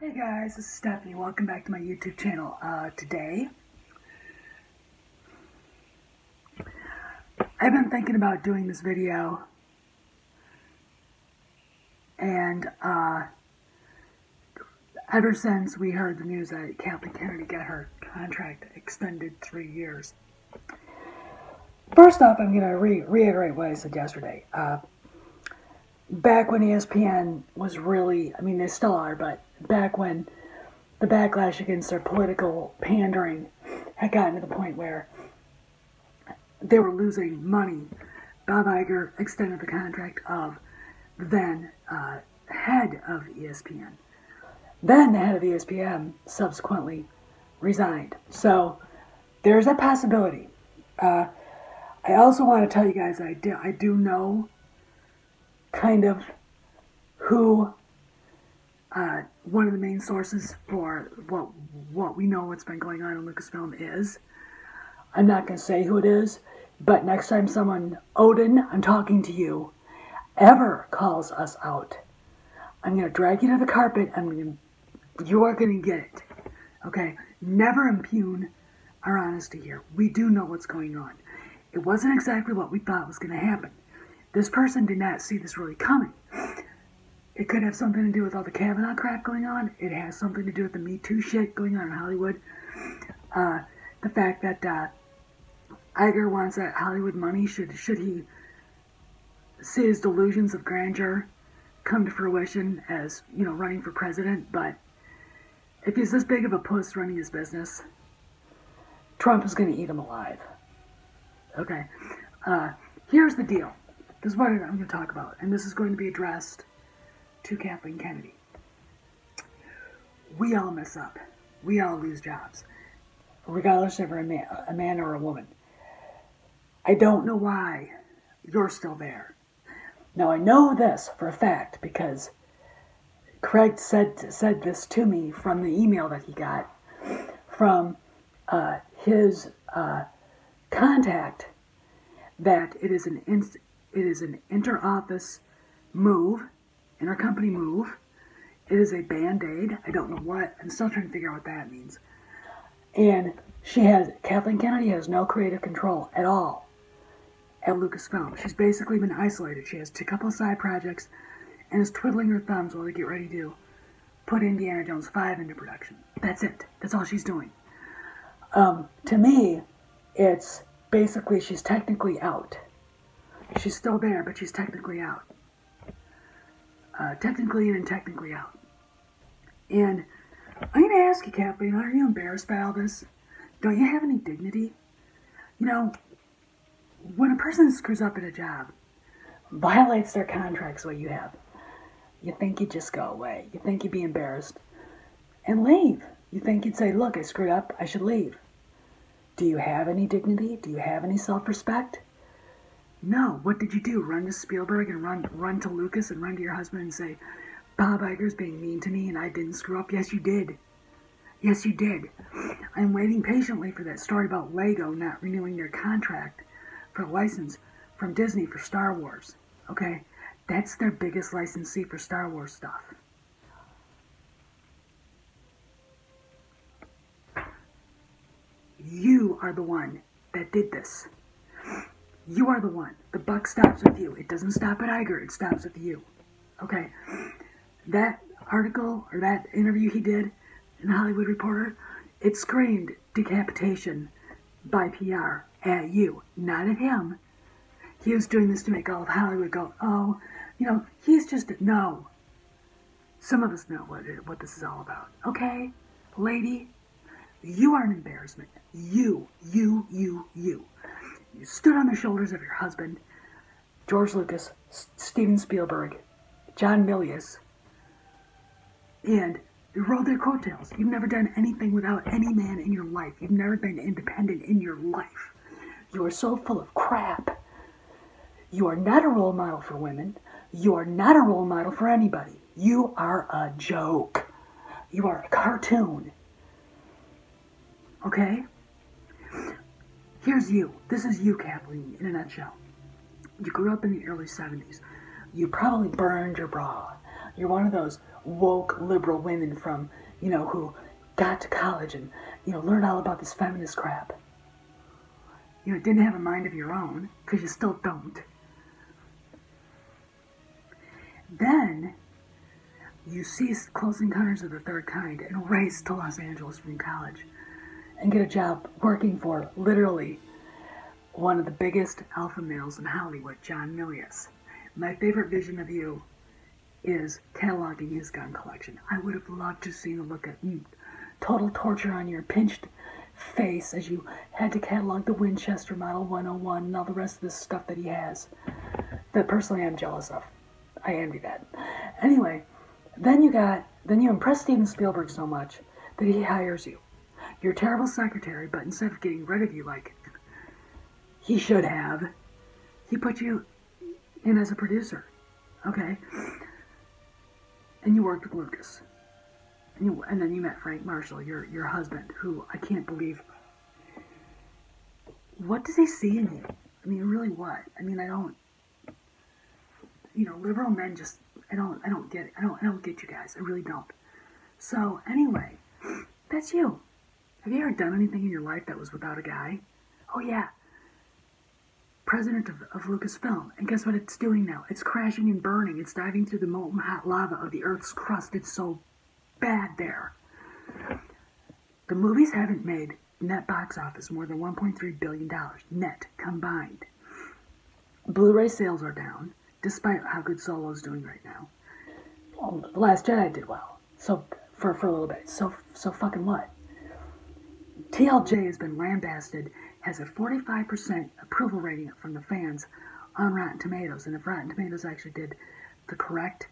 Hey guys, this is Stephanie. Welcome back to my YouTube channel. Today, I've been thinking about doing this video, and ever since we heard the news that Kathleen Kennedy got her contract extended 3 years. First off, I'm going to reiterate what I said yesterday. Back when ESPN was really, they still are, but back when the backlash against their political pandering had gotten to the point where they were losing money, Bob Iger extended the contract of the then head of ESPN. Then the head of ESPN subsequently resigned. So there's a possibility. I also want to tell you guys I do know kind of who one of the main sources for what we know what's been going on in Lucasfilm is. I'm not going to say who it is, but next time someone, Odin, I'm talking to you, ever calls us out, I'm going to drag you to the carpet and you are going to get it. Okay? Never impugn our honesty here. We do know what's going on. It wasn't exactly what we thought was going to happen. This person did not see this really coming. It could have something to do with all the Kavanaugh crap going on. It has something to do with the Me Too shit going on in Hollywood. The fact that Iger wants that Hollywood money, should he see his delusions of grandeur come to fruition as, running for president. But if he's this big of a puss running his business, Trump is going to eat him alive. Okay. Here's the deal. This is what I'm going to talk about, and this is going to be addressed to Kathleen Kennedy. We all mess up. We all lose jobs, regardless if we're a man or a woman. I don't know why you're still there. Now, I know this for a fact because Craig said this to me from the email that he got from his contact, that it is an inter-office move, intercompany move. It is a band-aid. I don't know what. I'm still trying to figure out what that means. And Kathleen Kennedy has no creative control at all at Lucasfilm. She's basically been isolated. She has a couple of side projects and is twiddling her thumbs while they get ready to put Indiana Jones 5 into production. That's it. That's all she's doing. To me, it's basically she's technically out. She's still there, but she's technically out. Technically in and technically out. And I'm going to ask you, Kathleen, are you embarrassed by all this? Don't you have any dignity? When a person screws up at a job, violates their contracts the way you have, you think you'd just go away. You think you'd be embarrassed and leave. You think you'd say, look, I screwed up, I should leave. Do you have any dignity? Do you have any self-respect? No. What did you do? Run to Spielberg and run to Lucas and run to your husband and say, Bob Iger's being mean to me and I didn't screw up? Yes, you did. Yes, you did. I'm waiting patiently for that story about Lego not renewing their contract for a license from Disney for Star Wars. Okay? That's their biggest licensee for Star Wars stuff. You are the one that did this. You are the one. The buck stops with you. It doesn't stop at Iger. It stops with you. Okay? That article or that interview he did in the Hollywood Reporter, it screamed decapitation by PR at you, not at him. He was doing this to make all of Hollywood go, oh, he's just, no. Some of us know what this is all about. Okay? Lady, you are an embarrassment. You. You stood on the shoulders of your husband, George Lucas, Steven Spielberg, John Milius, and you rode their coattails. You've never done anything without any man in your life. You've never been independent in your life. You are so full of crap. You are not a role model for women. You are not a role model for anybody. You are a joke. You are a cartoon. Okay? Here's you. This is you, Kathleen, in a nutshell. You grew up in the early 70s. You probably burned your bra. You're one of those woke liberal women from, who got to college and, learned all about this feminist crap. Didn't have a mind of your own, because you still don't. Then, you cease Close Encounters of the Third Kind and race to Los Angeles from college and get a job working for, literally, one of the biggest alpha males in Hollywood, John Milius. My favorite vision of you is cataloging his gun collection. I would have loved to see the look at total torture on your pinched face as you had to catalog the Winchester Model 101 and all the rest of this stuff that he has, that personally I'm jealous of. I envy that. Anyway, then you impress Steven Spielberg so much that he hires you. You're a terrible secretary, but instead of getting rid of you like he should have, he put you in as a producer. Okay? And you worked with Lucas. And then you met Frank Marshall, your husband, who I can't believe. What does he see in you? I mean, really what? I mean, I don't. Liberal men just, I don't get it. I don't get you guys. I really don't. So anyway, that's you. Have you ever done anything in your life that was without a guy? Oh yeah. President of Lucasfilm. And guess what it's doing now? It's crashing and burning. It's diving through the molten hot lava of the Earth's crust. It's so bad there. The movies haven't made net box office more than $1.3 billion net combined. Blu-ray sales are down, despite how good Solo's doing right now. Well, The Last Jedi did well. So for a little bit. So fucking what? TLJ has been lambasted, has a 45% approval rating from the fans on Rotten Tomatoes. And if Rotten Tomatoes actually did the correct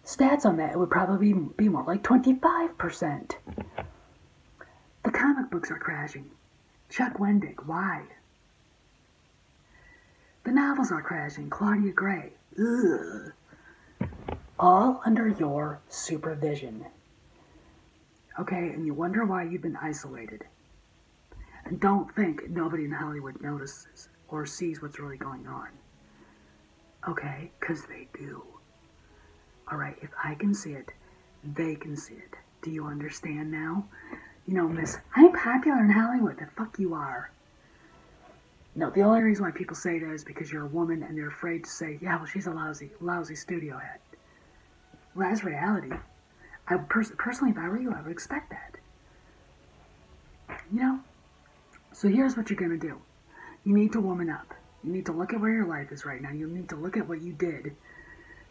stats on that, it would probably be more like 25%. The comic books are crashing. Chuck Wendig, why? The novels are crashing. Claudia Gray, ugh. All under your supervision. Okay, and you wonder why you've been isolated. And don't think nobody in Hollywood notices or sees what's really going on. Okay, because they do. Alright, if I can see it, they can see it. Do you understand now? Miss, I'm popular in Hollywood. The fuck you are. No, the only reason why people say that is because you're a woman and they're afraid to say, yeah, well, she's a lousy studio head. Well, that's reality. I personally, if I were you, I would expect that. So here's what you're going to do. You need to woman up. You need to look at where your life is right now. You need to look at what you did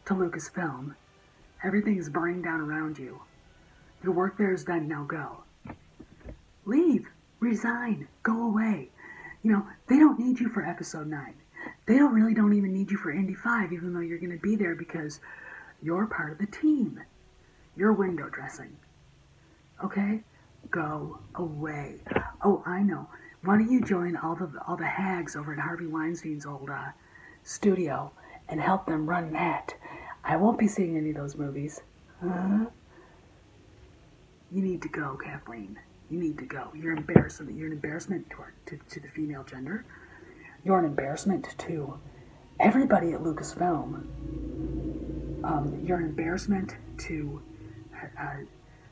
to Lucasfilm. Everything is burning down around you. Your work there is done. Now go. Leave. Resign. Go away. They don't need you for episode 9. They don't even need you for Indy 5, even though you're going to be there because you're part of the team. You're window dressing. Okay? Go away. Oh, I know. Why don't you join all the hags over at Harvey Weinstein's old studio and help them run that? I won't be seeing any of those movies. Huh? You need to go, Kathleen. You need to go. You're embarrassment. You're an embarrassment to the female gender. You're an embarrassment to everybody at Lucasfilm. You're an embarrassment to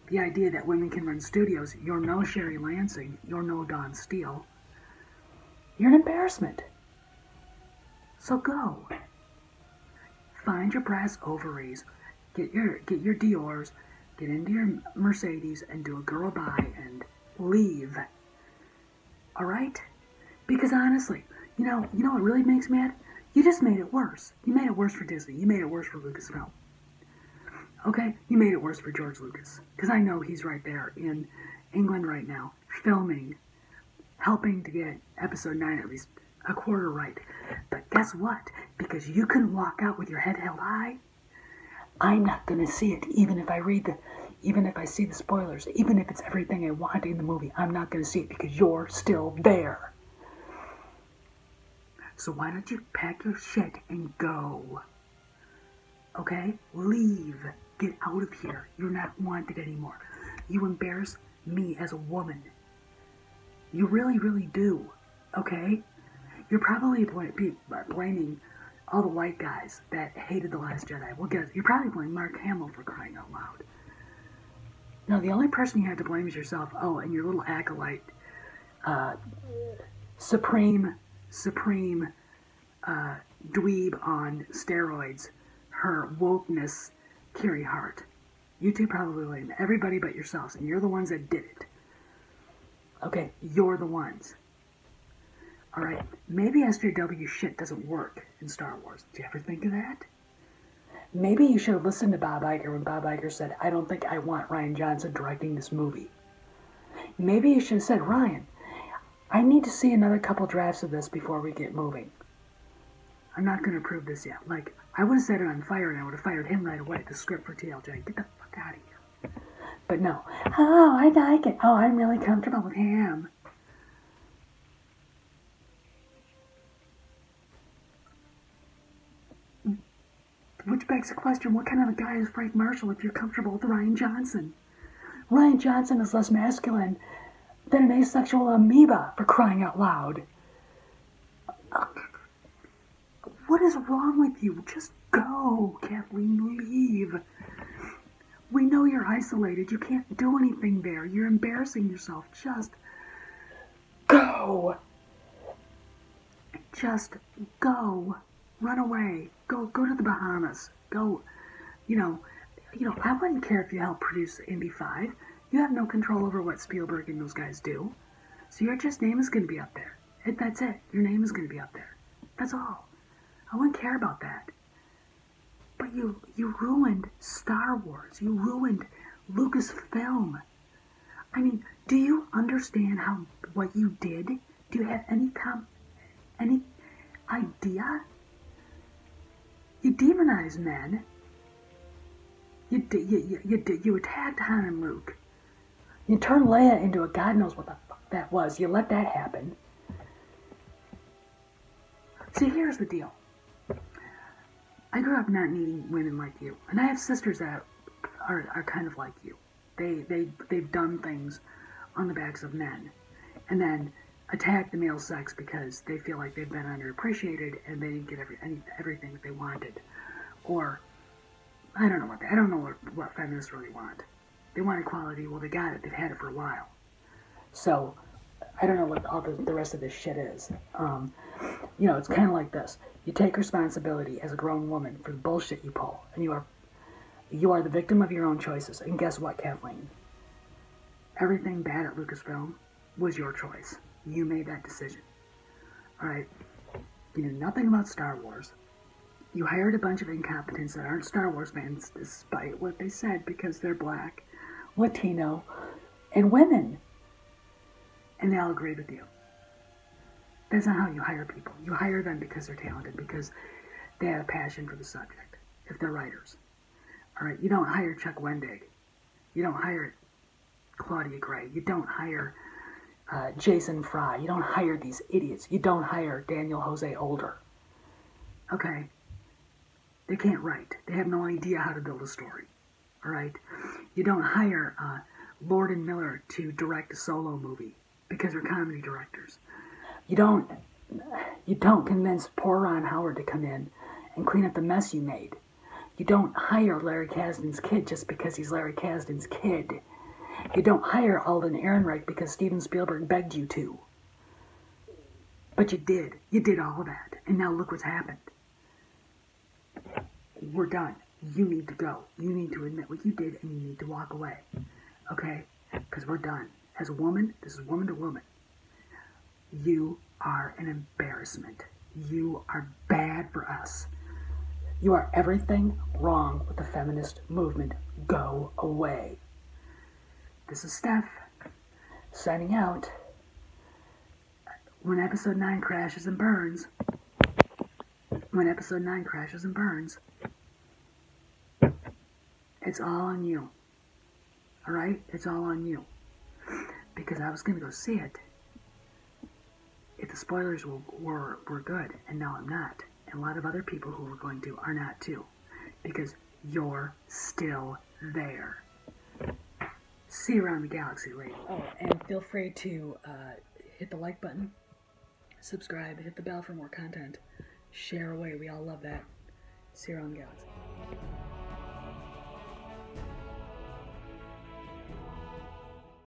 the idea that women can run studios. You're no Sherry Lansing. You're no Dawn Steele. You're an embarrassment. So go. Find your brass ovaries. Get your Dior's. Get into your Mercedes and do a girl bye and leave. Alright? Because honestly, you know what really makes me mad? You just made it worse. You made it worse for Disney. You made it worse for Lucasfilm. Okay? You made it worse for George Lucas. Because I know he's right there in England right now, filming, helping to get episode 9 at least a quarter right. But guess what? Because you couldn't walk out with your head held high, I'm not going to see it, even if I see the spoilers, even if it's everything I want in the movie, I'm not going to see it because you're still there. So why don't you pack your shit and go? Okay? Leave. Get out of here. You're not wanted anymore. You embarrass me as a woman. You really, really do. Okay? You're probably blaming all the white guys that hated The Last Jedi. Well, guess, you're probably blaming Mark Hamill for crying out loud. No, the only person you have to blame is yourself. Oh, and your little acolyte, supreme dweeb on steroids, her wokeness, Carrie Hart. You two probably blame everybody but yourselves, and you're the ones that did it. Okay, you're the ones. Alright, maybe SJW shit doesn't work in Star Wars. Did you ever think of that? Maybe you should have listened to Bob Iger when Bob Iger said, I don't think I want Rian Johnson directing this movie. Maybe you should have said, Ryan, I need to see another couple drafts of this before we get moving. I'm not going to approve this yet. Like, I would have set it on fire and I would have fired him right away, the script for TLJ. Get the fuck out of here. But no. Oh, I like it. Oh, I'm really comfortable with him. Which begs the question, what kind of a guy is Frank Marshall if you're comfortable with Rian Johnson? Rian Johnson is less masculine than an asexual amoeba, for crying out loud. What is wrong with you? Just go, Kathleen, leave. We know you're isolated. You can't do anything there. You're embarrassing yourself. Just go. Just go. Run away. Go to the Bahamas. Go, I wouldn't care if you helped produce Indy 5. You have no control over what Spielberg and those guys do. So your just name is going to be up there. That's it. Your name is going to be up there. That's all. I wouldn't care about that. But you ruined Star Wars. You ruined Lucasfilm. I mean, do you understand what you did? Do you have any idea? You demonize men. You attacked Han and Luke. You turned Leia into a God knows what the fuck that was. You let that happen. See, here's the deal. I grew up not needing women like you, and I have sisters that are kind of like you. They've done things on the backs of men, and then attack the male sex because they feel like they've been underappreciated and they didn't get everything that they wanted, or I don't know what feminists really want. They want equality. Well, they got it. They've had it for a while. So I don't know what all the rest of this shit is. It's kind of like this. You take responsibility as a grown woman for the bullshit you pull, and you are the victim of your own choices. And guess what, Kathleen? Everything bad at Lucasfilm was your choice. You made that decision. Alright? You knew nothing about Star Wars. You hired a bunch of incompetents that aren't Star Wars fans, despite what they said, because they're black, Latino, and women. And they all agreed with you. That's not how you hire people. You hire them because they're talented, because they have a passion for the subject, if they're writers. Alright, you don't hire Chuck Wendig. You don't hire Claudia Gray. You don't hire Jason Fry. You don't hire these idiots. You don't hire Daniel Jose Older. Okay? They can't write. They have no idea how to build a story. Alright? You don't hire Lord and Miller to direct a solo movie because they're comedy directors. You don't convince poor Ron Howard to come in and clean up the mess you made. You don't hire Larry Kasdan's kid just because he's Larry Kasdan's kid. You don't hire Alden Ehrenreich because Steven Spielberg begged you to. But you did. You did all of that. And now look what's happened. We're done. You need to go. You need to admit what you did and you need to walk away. Okay? Because we're done. As a woman, this is woman to woman. You are an embarrassment. You are bad for us. You are everything wrong with the feminist movement. Go away. This is Steph, signing out. When episode 9 crashes and burns, it's all on you. Alright? It's all on you. Because I was going to go see it if the spoilers were good, and now I'm not. And a lot of other people who were going to are not too. Because you're still there. See you around the galaxy, lady. Oh, and feel free to hit the like button, subscribe, hit the bell for more content, share away. We all love that. See you around the galaxy.